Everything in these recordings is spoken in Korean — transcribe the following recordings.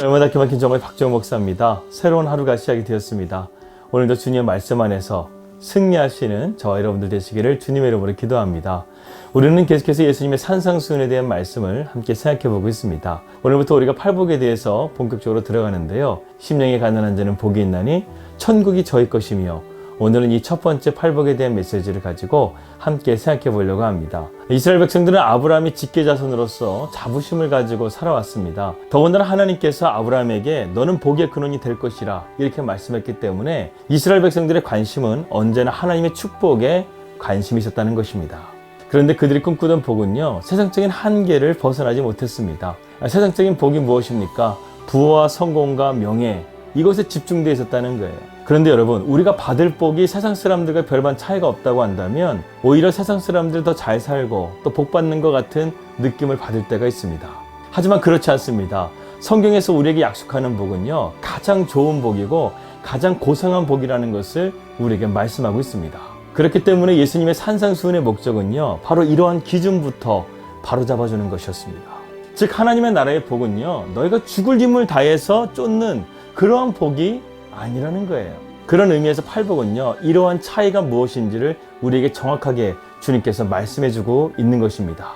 얼마나 기막힌 정말 박정호 목사입니다. 새로운 하루가 시작이 되었습니다. 오늘도 주님의 말씀 안에서 승리하시는 저와 여러분들 되시기를 주님의 이름으로 기도합니다. 우리는 계속해서 예수님의 산상수훈에 대한 말씀을 함께 생각해 보고 있습니다. 오늘부터 우리가 팔복에 대해서 본격적으로 들어가는데요. 심령이 가난한 자는 복이 있나니 천국이 저희 것이며, 오늘은 이 첫 번째 팔복에 대한 메시지를 가지고 함께 생각해 보려고 합니다. 이스라엘 백성들은 아브라함이 직계자손으로서 자부심을 가지고 살아왔습니다. 더군다나 하나님께서 아브라함에게 너는 복의 근원이 될 것이라 이렇게 말씀했기 때문에 이스라엘 백성들의 관심은 언제나 하나님의 축복에 관심이 있었다는 것입니다. 그런데 그들이 꿈꾸던 복은요, 세상적인 한계를 벗어나지 못했습니다. 세상적인 복이 무엇입니까? 부와 성공과 명예, 이것에 집중되어 있었다는 거예요. 그런데 여러분, 우리가 받을 복이 세상 사람들과 별반 차이가 없다고 한다면 오히려 세상 사람들 더 잘 살고 또 복 받는 것 같은 느낌을 받을 때가 있습니다. 하지만 그렇지 않습니다. 성경에서 우리에게 약속하는 복은요, 가장 좋은 복이고 가장 고상한 복이라는 것을 우리에게 말씀하고 있습니다. 그렇기 때문에 예수님의 산상수훈의 목적은요, 바로 이러한 기준부터 바로잡아주는 것이었습니다. 즉, 하나님의 나라의 복은요, 너희가 죽을 힘을 다해서 쫓는 그러한 복이 아니라는 거예요. 그런 의미에서 팔복은요, 이러한 차이가 무엇인지를 우리에게 정확하게 주님께서 말씀해주고 있는 것입니다.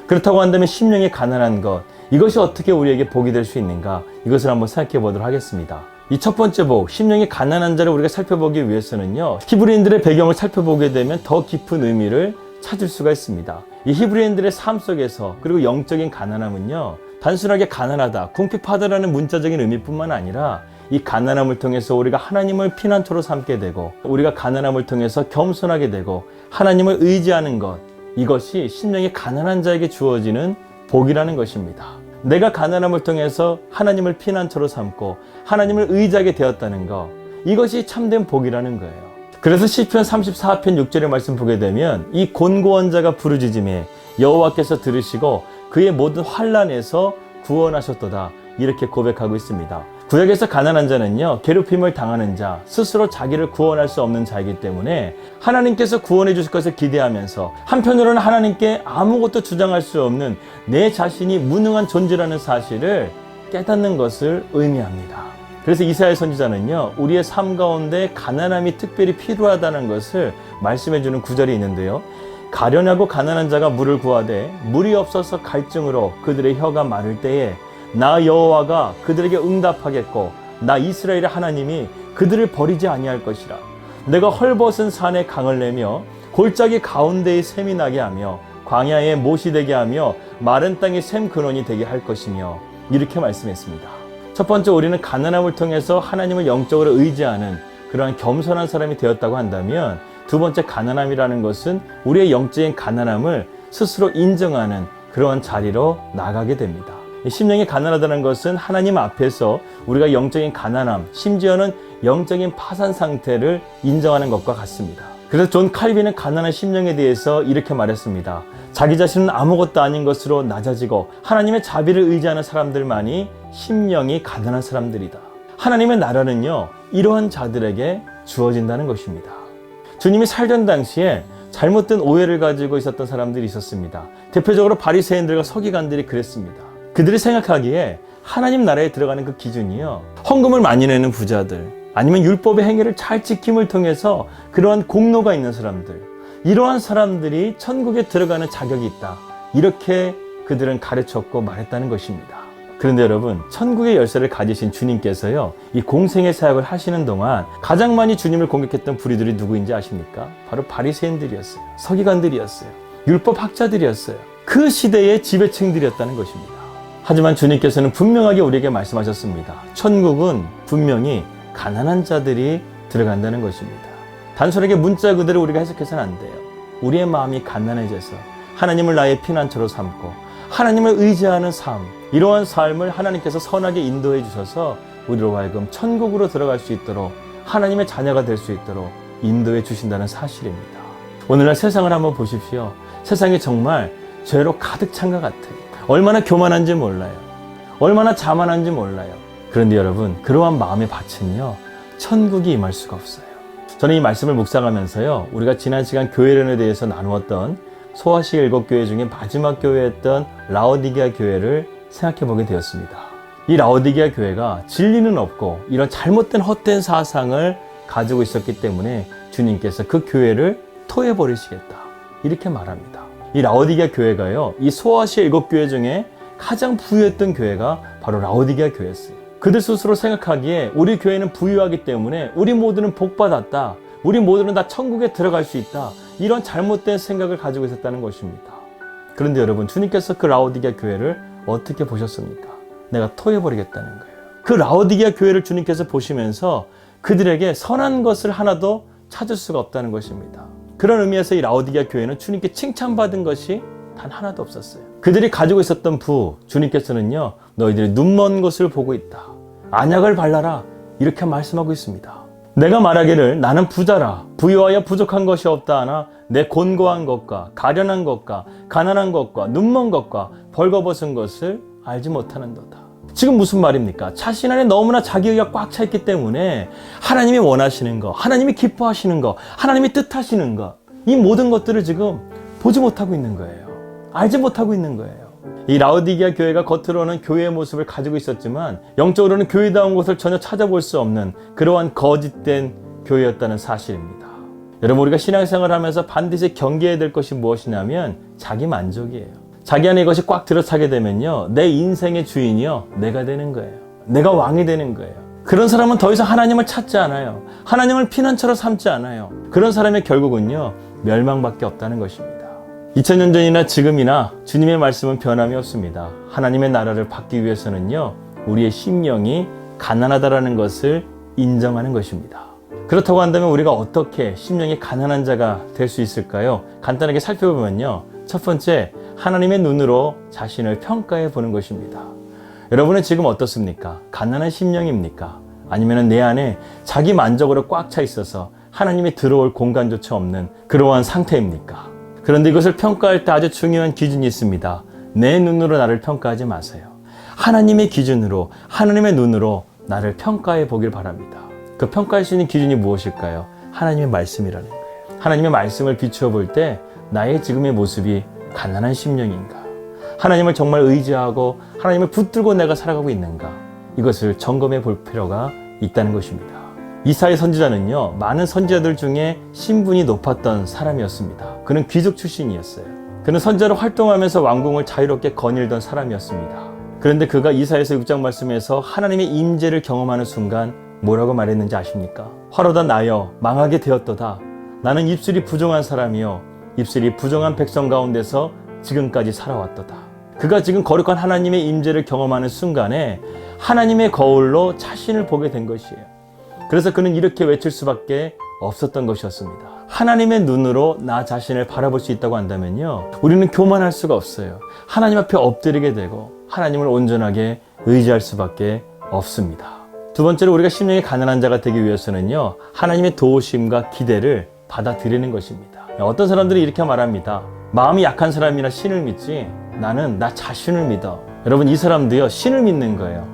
그렇다고 한다면 심령이 가난한 것, 이것이 어떻게 우리에게 복이 될 수 있는가, 이것을 한번 생각해 보도록 하겠습니다. 이 첫 번째 복, 심령이 가난한 자를 우리가 살펴보기 위해서는요, 히브리인들의 배경을 살펴보게 되면 더 깊은 의미를 찾을 수가 있습니다. 이 히브리인들의 삶 속에서, 그리고 영적인 가난함은요, 단순하게 가난하다, 궁핍하다라는 문자적인 의미뿐만 아니라 이 가난함을 통해서 우리가 하나님을 피난처로 삼게 되고, 우리가 가난함을 통해서 겸손하게 되고 하나님을 의지하는 것, 이것이 심령이 가난한 자에게 주어지는 복이라는 것입니다. 내가 가난함을 통해서 하나님을 피난처로 삼고 하나님을 의지하게 되었다는 것, 이것이 참된 복이라는 거예요. 그래서 시편 34편 6절의 말씀 보게 되면 이 곤고한 자가 부르짖음에 여호와께서 들으시고 그의 모든 환난에서 구원하셨도다, 이렇게 고백하고 있습니다. 구약에서 가난한 자는요, 괴롭힘을 당하는 자, 스스로 자기를 구원할 수 없는 자이기 때문에 하나님께서 구원해 주실 것을 기대하면서 한편으로는 하나님께 아무것도 주장할 수 없는 내 자신이 무능한 존재라는 사실을 깨닫는 것을 의미합니다. 그래서 이사야 선지자는요, 우리의 삶 가운데 가난함이 특별히 필요하다는 것을 말씀해 주는 구절이 있는데요, 가련하고 가난한 자가 물을 구하되 물이 없어서 갈증으로 그들의 혀가 마를 때에 나 여호와가 그들에게 응답하겠고 나 이스라엘의 하나님이 그들을 버리지 아니할 것이라. 내가 헐벗은 산에 강을 내며 골짜기 가운데에 샘이 나게 하며 광야에 못이 되게 하며 마른 땅에 샘 근원이 되게 할 것이며, 이렇게 말씀했습니다. 첫 번째, 우리는 가난함을 통해서 하나님을 영적으로 의지하는 그러한 겸손한 사람이 되었다고 한다면, 두 번째, 가난함이라는 것은 우리의 영적인 가난함을 스스로 인정하는 그러한 자리로 나가게 됩니다. 심령이 가난하다는 것은 하나님 앞에서 우리가 영적인 가난함, 심지어는 영적인 파산 상태를 인정하는 것과 같습니다. 그래서 존 칼빈은 가난한 심령에 대해서 이렇게 말했습니다. 자기 자신은 아무것도 아닌 것으로 낮아지고 하나님의 자비를 의지하는 사람들만이 심령이 가난한 사람들이다. 하나님의 나라는요, 이러한 자들에게 주어진다는 것입니다. 주님이 살던 당시에 잘못된 오해를 가지고 있었던 사람들이 있었습니다. 대표적으로 바리새인들과 서기관들이 그랬습니다. 그들이 생각하기에 하나님 나라에 들어가는 그 기준이요, 헌금을 많이 내는 부자들, 아니면 율법의 행위를 잘 지킴을 통해서 그러한 공로가 있는 사람들, 이러한 사람들이 천국에 들어가는 자격이 있다, 이렇게 그들은 가르쳤고 말했다는 것입니다. 그런데 여러분, 천국의 열쇠를 가지신 주님께서요, 이 공생의 사역을 하시는 동안 가장 많이 주님을 공격했던 부류들이 누구인지 아십니까? 바로 바리새인들이었어요. 서기관들이었어요. 율법학자들이었어요. 그 시대의 지배층들이었다는 것입니다. 하지만 주님께서는 분명하게 우리에게 말씀하셨습니다. 천국은 분명히 가난한 자들이 들어간다는 것입니다. 단순하게 문자 그대로 우리가 해석해서는 안 돼요. 우리의 마음이 가난해져서 하나님을 나의 피난처로 삼고 하나님을 의지하는 삶, 이러한 삶을 하나님께서 선하게 인도해 주셔서 우리로 하여금 천국으로 들어갈 수 있도록, 하나님의 자녀가 될 수 있도록 인도해 주신다는 사실입니다. 오늘날 세상을 한번 보십시오. 세상이 정말 죄로 가득 찬 것 같아요. 얼마나 교만한지 몰라요. 얼마나 자만한지 몰라요. 그런데 여러분, 그러한 마음의 밭은요, 천국이 임할 수가 없어요. 저는 이 말씀을 묵상하면서요, 우리가 지난 시간 교회론에 대해서 나누었던 소아시아 7교회 중에 마지막 교회였던 라오디게아 교회를 생각해 보게 되었습니다. 이 라오디게아 교회가 진리는 없고 이런 잘못된 헛된 사상을 가지고 있었기 때문에 주님께서 그 교회를 토해버리시겠다 이렇게 말합니다. 이 라오디게아 교회가요, 이 소아시아 7교회 중에 가장 부유했던 교회가 바로 라오디게아 교회였어요. 그들 스스로 생각하기에 우리 교회는 부유하기 때문에 우리 모두는 복받았다, 우리 모두는 다 천국에 들어갈 수 있다, 이런 잘못된 생각을 가지고 있었다는 것입니다. 그런데 여러분, 주님께서 그 라오디게아 교회를 어떻게 보셨습니까? 내가 토해버리겠다는 거예요. 그 라오디게아 교회를 주님께서 보시면서 그들에게 선한 것을 하나도 찾을 수가 없다는 것입니다. 그런 의미에서 이 라오디게아 교회는 주님께 칭찬받은 것이 단 하나도 없었어요. 그들이 가지고 있었던 주님께서는요, 너희들이 눈먼 것을 보고 있다, 안약을 발라라, 이렇게 말씀하고 있습니다. 내가 말하기를 나는 부자라, 부유하여 부족한 것이 없다 하나 내 곤고한 것과 가련한 것과 가난한 것과 눈먼 것과 벌거벗은 것을 알지 못하는도다. 지금 무슨 말입니까? 자신 안에 너무나 자기의가 꽉 차 있기 때문에 하나님이 원하시는 것, 하나님이 기뻐하시는 것, 하나님이 뜻하시는 것, 이 모든 것들을 지금 보지 못하고 있는 거예요. 알지 못하고 있는 거예요. 이 라오디게아 교회가 겉으로는 교회의 모습을 가지고 있었지만 영적으로는 교회다운 곳을 전혀 찾아볼 수 없는 그러한 거짓된 교회였다는 사실입니다. 여러분, 우리가 신앙생활을 하면서 반드시 경계해야 될 것이 무엇이냐면 자기 만족이에요. 자기 안에 이것이 꽉 들어차게 되면요, 내 인생의 주인이요, 내가 되는 거예요. 내가 왕이 되는 거예요. 그런 사람은 더 이상 하나님을 찾지 않아요. 하나님을 피난처로 삼지 않아요. 그런 사람의 결국은요, 멸망밖에 없다는 것입니다. 2000년 전이나 지금이나 주님의 말씀은 변함이 없습니다. 하나님의 나라를 받기 위해서는요, 우리의 심령이 가난하다라는 것을 인정하는 것입니다. 그렇다고 한다면 우리가 어떻게 심령이 가난한 자가 될 수 있을까요? 간단하게 살펴보면요, 첫 번째, 하나님의 눈으로 자신을 평가해 보는 것입니다. 여러분은 지금 어떻습니까? 가난한 심령입니까? 아니면 내 안에 자기 만족으로 꽉 차 있어서 하나님이 들어올 공간조차 없는 그러한 상태입니까? 그런데 이것을 평가할 때 아주 중요한 기준이 있습니다. 내 눈으로 나를 평가하지 마세요. 하나님의 기준으로, 하나님의 눈으로 나를 평가해 보길 바랍니다. 그 평가할 수 있는 기준이 무엇일까요? 하나님의 말씀이라는 거예요. 하나님의 말씀을 비추어 볼 때 나의 지금의 모습이 가난한 심령인가? 하나님을 정말 의지하고 하나님을 붙들고 내가 살아가고 있는가? 이것을 점검해 볼 필요가 있다는 것입니다. 이사야 선지자는요, 많은 선지자들 중에 신분이 높았던 사람이었습니다. 그는 귀족 출신이었어요. 그는 선지자로 활동하면서 왕궁을 자유롭게 거닐던 사람이었습니다. 그런데 그가 이사야서 6장 말씀에서 하나님의 임재를 경험하는 순간 뭐라고 말했는지 아십니까? 화로다 나여 망하게 되었도다. 나는 입술이 부정한 사람이요, 입술이 부정한 백성 가운데서 지금까지 살아왔도다. 그가 지금 거룩한 하나님의 임재를 경험하는 순간에 하나님의 거울로 자신을 보게 된 것이에요. 그래서 그는 이렇게 외칠 수밖에 없었던 것이었습니다. 하나님의 눈으로 나 자신을 바라볼 수 있다고 한다면요, 우리는 교만할 수가 없어요. 하나님 앞에 엎드리게 되고 하나님을 온전하게 의지할 수밖에 없습니다. 두 번째로, 우리가 심령이 가난한 자가 되기 위해서는요, 하나님의 도우심과 기대를 받아들이는 것입니다. 어떤 사람들이 이렇게 말합니다. 마음이 약한 사람이나 신을 믿지 나는 나 자신을 믿어. 여러분, 이 사람도요, 신을 믿는 거예요.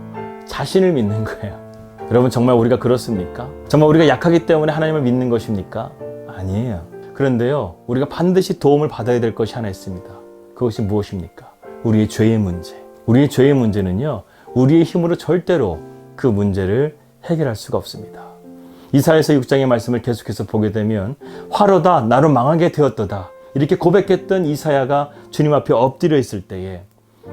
자신을 믿는 거예요. 여러분, 정말 우리가 그렇습니까? 정말 우리가 약하기 때문에 하나님을 믿는 것입니까? 아니에요. 그런데요, 우리가 반드시 도움을 받아야 될 것이 하나 있습니다. 그것이 무엇입니까? 우리의 죄의 문제. 우리의 죄의 문제는요, 우리의 힘으로 절대로 그 문제를 해결할 수가 없습니다. 이사야서 6장의 말씀을 계속해서 보게 되면 화로다 나로 망하게 되었도다, 이렇게 고백했던 이사야가 주님 앞에 엎드려 있을 때에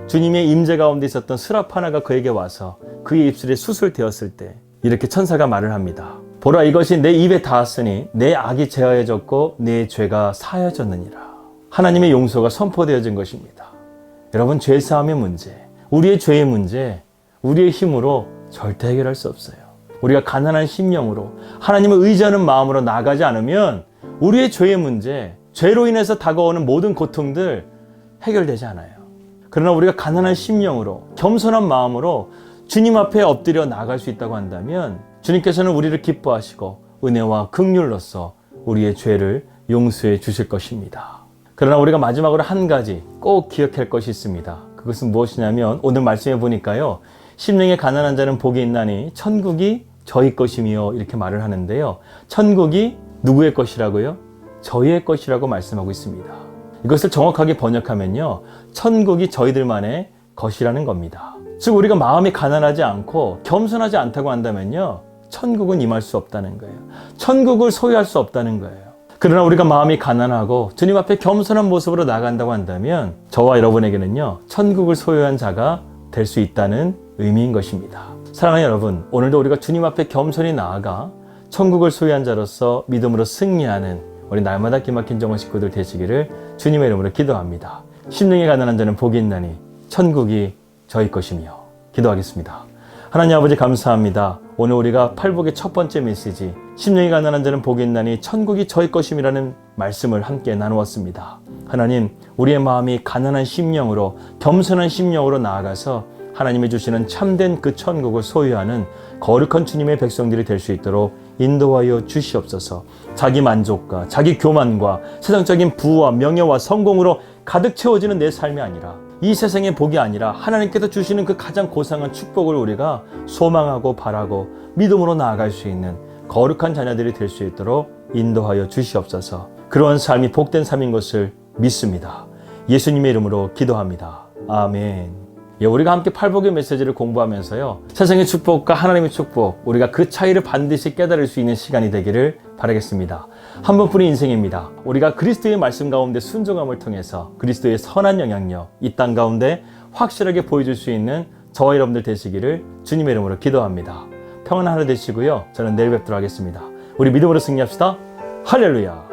주님의 임재 가운데 있었던 스랍 하나가 그에게 와서 그의 입술에 수술되었을 때 이렇게 천사가 말을 합니다. 보라, 이것이 내 입에 닿았으니 내 악이 제하여졌고 내 죄가 사하여졌느니라. 하나님의 용서가 선포되어진 것입니다. 여러분, 죄사함의 문제, 우리의 죄의 문제, 우리의 힘으로 절대 해결할 수 없어요. 우리가 가난한 심령으로 하나님을 의지하는 마음으로 나가지 않으면 우리의 죄의 문제, 죄로 인해서 다가오는 모든 고통들 해결되지 않아요. 그러나 우리가 가난한 심령으로 겸손한 마음으로 주님 앞에 엎드려 나갈 수 있다고 한다면 주님께서는 우리를 기뻐하시고 은혜와 긍휼로서 우리의 죄를 용서해 주실 것입니다. 그러나 우리가 마지막으로 한 가지 꼭 기억할 것이 있습니다. 그것은 무엇이냐면 오늘 말씀해 보니까요, 심령의 가난한 자는 복이 있나니 천국이 저희 것이며 이렇게 말을 하는데요, 천국이 누구의 것이라고요? 저희의 것이라고 말씀하고 있습니다. 이것을 정확하게 번역하면요, 천국이 저희들만의 것이라는 겁니다. 즉 우리가 마음이 가난하지 않고 겸손하지 않다고 한다면요, 천국은 임할 수 없다는 거예요. 천국을 소유할 수 없다는 거예요. 그러나 우리가 마음이 가난하고 주님 앞에 겸손한 모습으로 나간다고 한다면 저와 여러분에게는요, 천국을 소유한 자가 될 수 있다는 의미인 것입니다. 사랑하는 여러분, 오늘도 우리가 주님 앞에 겸손히 나아가 천국을 소유한 자로서 믿음으로 승리하는 우리 날마다 기막힌 정원 식구들 되시기를 주님의 이름으로 기도합니다. 심령이 가난한 자는 복이 있나니 천국이 저희 것이며. 기도하겠습니다. 하나님 아버지 감사합니다. 오늘 우리가 팔복의 첫 번째 메시지, 심령이 가난한 자는 복이 있나니 천국이 저희 것임이라는 말씀을 함께 나누었습니다. 하나님, 우리의 마음이 가난한 심령으로, 겸손한 심령으로 나아가서 하나님이 주시는 참된 그 천국을 소유하는 거룩한 주님의 백성들이 될 수 있도록 인도하여 주시옵소서. 자기 만족과 자기 교만과 세상적인 부와 명예와 성공으로 가득 채워지는 내 삶이 아니라, 이 세상의 복이 아니라 하나님께서 주시는 그 가장 고상한 축복을 우리가 소망하고 바라고 믿음으로 나아갈 수 있는 거룩한 자녀들이 될 수 있도록 인도하여 주시옵소서. 그러한 삶이 복된 삶인 것을 믿습니다. 예수님의 이름으로 기도합니다. 아멘. 우리가 함께 팔복의 메시지를 공부하면서요, 세상의 축복과 하나님의 축복, 우리가 그 차이를 반드시 깨달을 수 있는 시간이 되기를 바라겠습니다. 한 번뿐인 인생입니다. 우리가 그리스도의 말씀 가운데 순종함을 통해서 그리스도의 선한 영향력, 이 땅 가운데 확실하게 보여줄 수 있는 저와 여러분들 되시기를 주님의 이름으로 기도합니다. 평안한 하루 되시고요, 저는 내일 뵙도록 하겠습니다. 우리 믿음으로 승리합시다. 할렐루야.